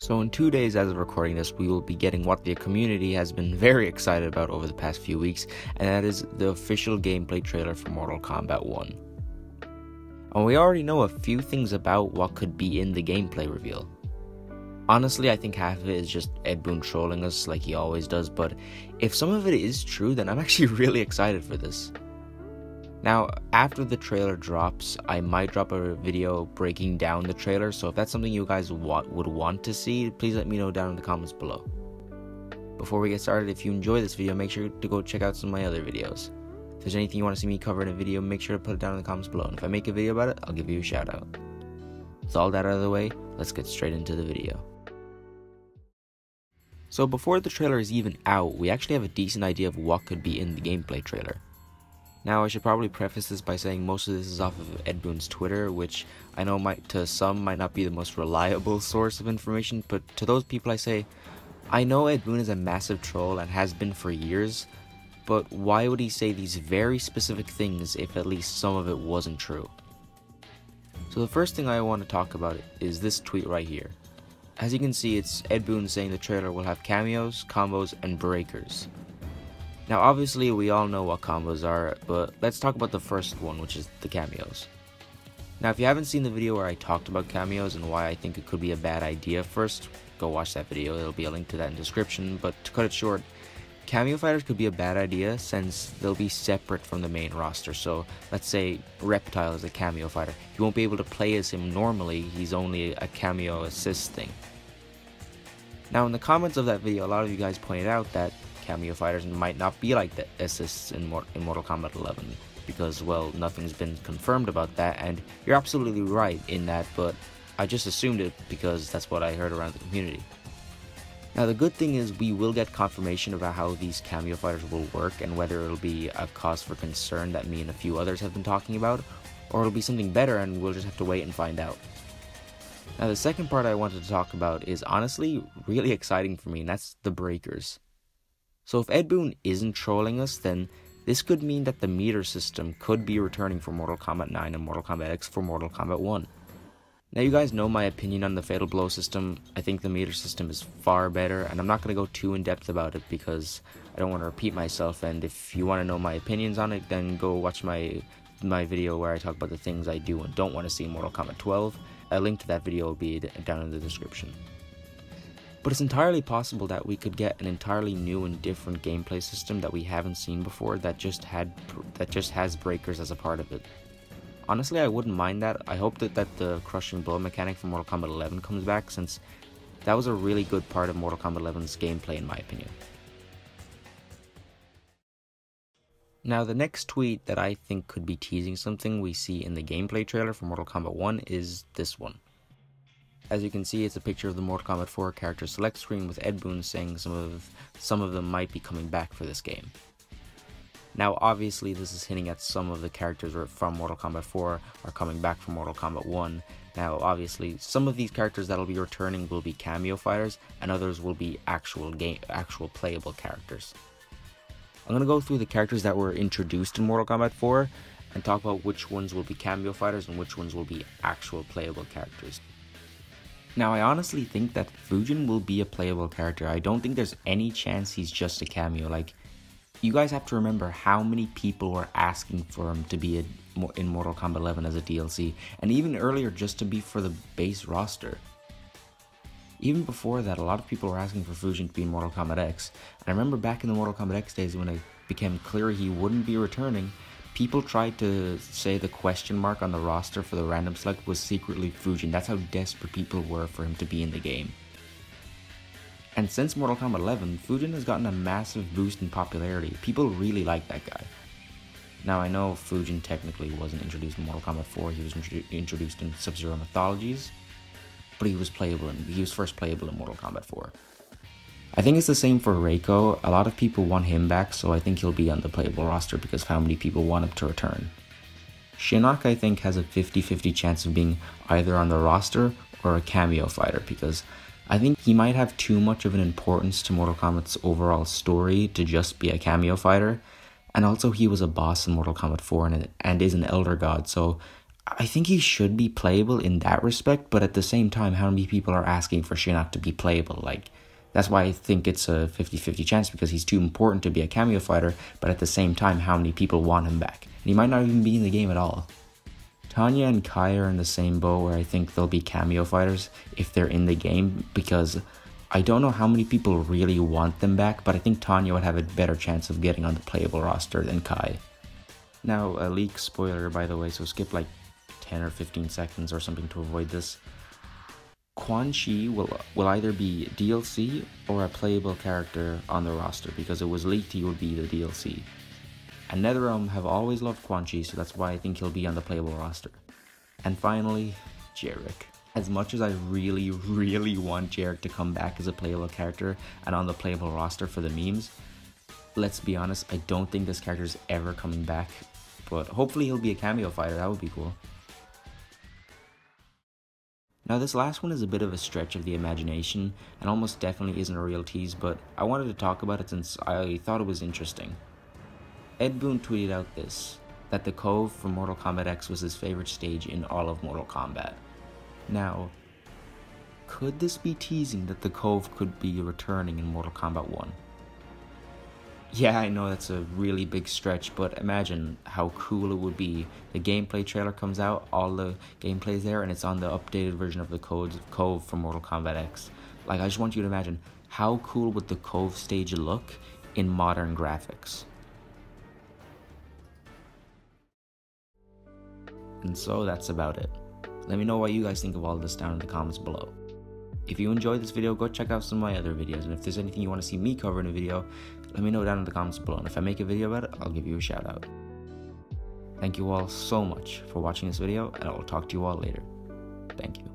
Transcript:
So in 2 days as of recording this, we will be getting what the community has been very excited about over the past few weeks, and that is the official gameplay trailer for Mortal Kombat 1. And we already know a few things about what could be in the gameplay reveal. Honestly, I think half of it is just Ed Boon trolling us like he always does, but if some of it is true, then I'm actually really excited for this. Now, after the trailer drops, I might drop a video breaking down the trailer, so if that's something you guys would want to see, please let me know down in the comments below. Before we get started, if you enjoy this video, make sure to go check out some of my other videos. If there's anything you want to see me cover in a video, make sure to put it down in the comments below, and if I make a video about it, I'll give you a shout out. With all that out of the way, let's get straight into the video. So before the trailer is even out, we actually have a decent idea of what could be in the gameplay trailer. Now, I should probably preface this by saying most of this is off of Ed Boon's Twitter, which I know to some might not be the most reliable source of information, but to those people I say, I know Ed Boon is a massive troll and has been for years, but why would he say these very specific things if at least some of it wasn't true? So the first thing I want to talk about is this tweet right here. As you can see, it's Ed Boon saying the trailer will have cameos, combos, and breakers. Now obviously we all know what combos are, but let's talk about the first one, which is the cameos. Now if you haven't seen the video where I talked about cameos and why I think it could be a bad idea first, go watch that video, there'll be a link to that in the description, but to cut it short, cameo fighters could be a bad idea since they'll be separate from the main roster. So let's say Reptile is a cameo fighter, you won't be able to play as him normally, he's only a cameo assist thing. Now in the comments of that video, a lot of you guys pointed out that cameo fighters might not be like the assists in Mortal Kombat 11 because, well, nothing's been confirmed about that, and you're absolutely right in that, but I just assumed it because that's what I heard around the community. Now the good thing is we will get confirmation about how these cameo fighters will work and whether it'll be a cause for concern that me and a few others have been talking about, or it'll be something better and we'll just have to wait and find out. Now the second part I wanted to talk about is honestly really exciting for me, and that's the breakers. So if Ed Boon isn't trolling us, then this could mean that the meter system could be returning for Mortal Kombat 9 and Mortal Kombat X for Mortal Kombat 1. Now you guys know my opinion on the Fatal Blow system. I think the meter system is far better, and I'm not going to go too in depth about it because I don't want to repeat myself, and if you want to know my opinions on it, then go watch my video where I talk about the things I do and don't want to see in Mortal Kombat 12. A link to that video will be down in the description. But it's entirely possible that we could get an entirely new and different gameplay system that we haven't seen before that just has breakers as a part of it. Honestly, I wouldn't mind that. I hope that the crushing blow mechanic from Mortal Kombat 11 comes back, since that was a really good part of Mortal Kombat 11's gameplay in my opinion. Now the next tweet that I think could be teasing something we see in the gameplay trailer for Mortal Kombat 1 is this one. As you can see, it's a picture of the Mortal Kombat 4 character select screen with Ed Boon saying some of them might be coming back for this game. Now obviously this is hinting at some of the characters from Mortal Kombat 4 are coming back from Mortal Kombat 1. Now obviously some of these characters that'll be returning will be cameo fighters, and others will be actual playable characters. I'm going to go through the characters that were introduced in Mortal Kombat 4 and talk about which ones will be cameo fighters and which ones will be actual playable characters. Now, I honestly think that Fujin will be a playable character. I don't think there's any chance he's just a cameo. Like, you guys have to remember how many people were asking for him to be in Mortal Kombat 11 as a DLC, and even earlier just to be for the base roster. Even before that, a lot of people were asking for Fujin to be in Mortal Kombat X. And I remember back in the Mortal Kombat X days when it became clear he wouldn't be returning, people tried to say the question mark on the roster for the random select was secretly Fujin. That's how desperate people were for him to be in the game. And since Mortal Kombat 11, Fujin has gotten a massive boost in popularity. People really like that guy. Now I know Fujin technically wasn't introduced in Mortal Kombat 4, he was introduced in Sub-Zero Mythologies, but he was first playable in Mortal Kombat 4. I think it's the same for Reiko. A lot of people want him back, so I think he'll be on the playable roster because of how many people want him to return. Shinnok, I think, has a 50-50 chance of being either on the roster or a cameo fighter, because I think he might have too much of an importance to Mortal Kombat's overall story to just be a cameo fighter, and also he was a boss in Mortal Kombat 4 and is an Elder God, so I think he should be playable in that respect, but at the same time, how many people are asking for Shinnok to be playable? Like, that's why I think it's a 50-50 chance, because he's too important to be a cameo fighter, but at the same time, how many people want him back? And he might not even be in the game at all. Tanya and Kai are in the same boat where I think they'll be cameo fighters if they're in the game, because I don't know how many people really want them back, but I think Tanya would have a better chance of getting on the playable roster than Kai. Now, a leak spoiler by the way, so skip like 10 or 15 seconds or something to avoid this. Quan Chi will either be DLC or a playable character on the roster, because it was leaked he would be the DLC. And NetherRealm have always loved Quan Chi, so that's why I think he'll be on the playable roster. And finally, Jarek. As much as I really want Jarek to come back as a playable character and on the playable roster for the memes, let's be honest, I don't think this character is ever coming back. But hopefully he'll be a cameo fighter, that would be cool. Now this last one is a bit of a stretch of the imagination and almost definitely isn't a real tease, but I wanted to talk about it since I thought it was interesting. Ed Boon tweeted out this, that the Cove from Mortal Kombat X was his favorite stage in all of Mortal Kombat. Now, could this be teasing that the Cove could be returning in Mortal Kombat 1? Yeah, I know that's a really big stretch, but imagine how cool it would be. The gameplay trailer comes out, all the gameplay's there, and it's on the updated version of the Cove from Mortal Kombat X. Like, I just want you to imagine, how cool would the Cove stage look in modern graphics? And so that's about it. Let me know what you guys think of all this down in the comments below. If you enjoyed this video, go check out some of my other videos, and if there's anything you want to see me cover in a video, let me know down in the comments below, and if I make a video about it, I'll give you a shout out. Thank you all so much for watching this video, and I will talk to you all later. Thank you.